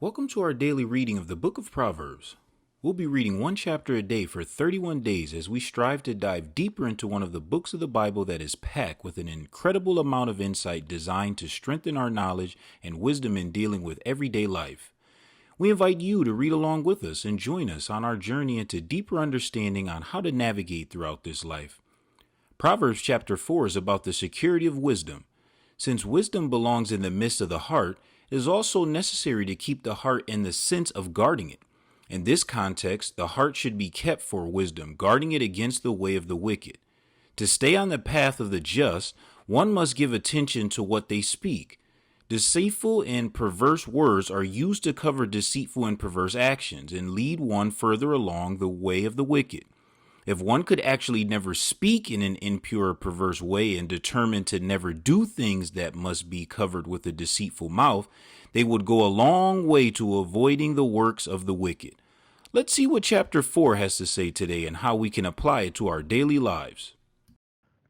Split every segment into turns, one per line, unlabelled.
Welcome to our daily reading of the book of Proverbs. We'll be reading one chapter a day for 31 days as we strive to dive deeper into one of the books of the Bible that is packed with an incredible amount of insight designed to strengthen our knowledge and wisdom in dealing with everyday life. We invite you to read along with us and join us on our journey into deeper understanding on how to navigate throughout this life. Proverbs chapter 4 is about the security of wisdom. Since wisdom belongs in the midst of the heart, it is also necessary to keep the heart in the sense of guarding it. In this context, the heart should be kept for wisdom, guarding it against the way of the wicked. To stay on the path of the just, one must give attention to what they speak. Deceitful and perverse words are used to cover deceitful and perverse actions and lead one further along the way of the wicked. If one could actually never speak in an impure or perverse way and determine to never do things that must be covered with a deceitful mouth, they would go a long way to avoiding the works of the wicked. Let's see what chapter 4 has to say today and how we can apply it to our daily lives.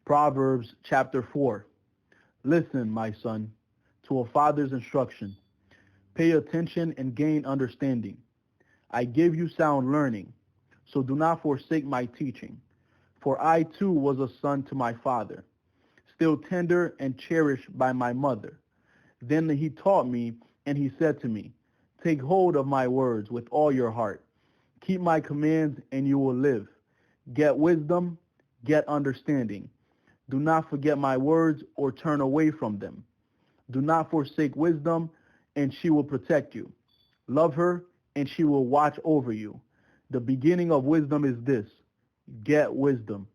Proverbs chapter 4. Listen, my son, to a father's instruction. Pay attention and gain understanding. I give you sound learning. So do not forsake my teaching. For I too was a son to my father, still tender and cherished by my mother. Then he taught me, and he said to me, take hold of my words with all your heart. Keep my commands, and you will live. Get wisdom, get understanding. Do not forget my words or turn away from them. Do not forsake wisdom, and she will protect you. Love her, and she will watch over you. The beginning of wisdom is this: get wisdom.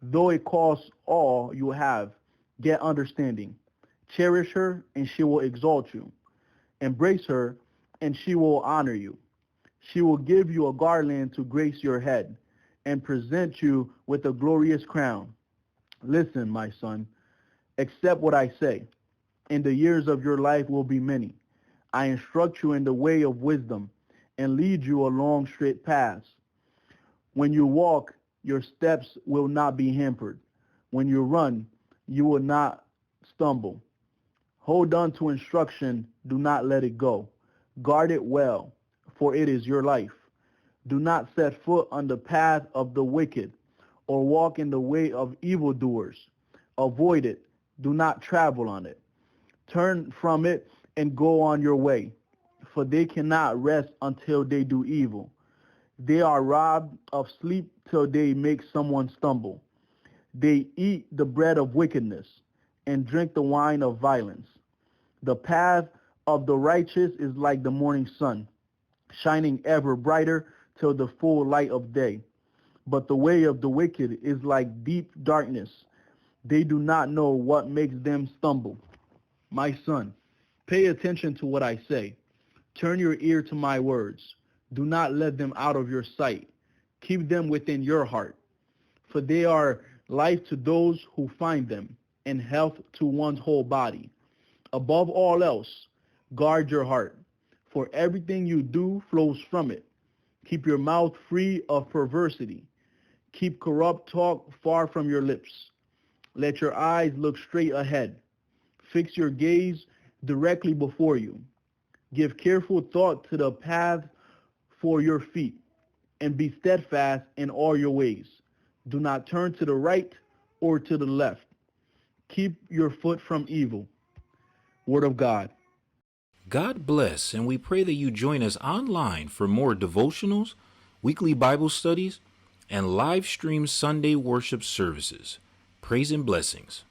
Though it costs all you have, get understanding. Cherish her, and she will exalt you. Embrace her, and she will honor you. She will give you a garland to grace your head, and present you with a glorious crown. Listen, my son, accept what I say, and the years of your life will be many. I instruct you in the way of wisdom, and lead you along straight paths. When you walk, your steps will not be hampered. When you run, you will not stumble. Hold on to instruction, do not let it go. Guard it well, for it is your life. Do not set foot on the path of the wicked, or walk in the way of evildoers. Avoid it, do not travel on it. Turn from it and go on your way. For they cannot rest until they do evil. They are robbed of sleep till they make someone stumble. They eat the bread of wickedness and drink the wine of violence. The path of the righteous is like the morning sun, shining ever brighter till the full light of day. But the way of the wicked is like deep darkness. They do not know what makes them stumble. My son, pay attention to what I say. Turn your ear to my words. Do not let them out of your sight. Keep them within your heart. For they are life to those who find them, and health to one's whole body. Above all else, guard your heart, for everything you do flows from it. Keep your mouth free of perversity. Keep corrupt talk far from your lips. Let your eyes look straight ahead. Fix your gaze directly before you. Give careful thought to the path for your feet, and be steadfast in all your ways. Do not turn to the right or to the left. Keep your foot from evil. Word of God.
God bless, and we pray that you join us online for more devotionals, weekly Bible studies, and live stream Sunday worship services. Praise and blessings.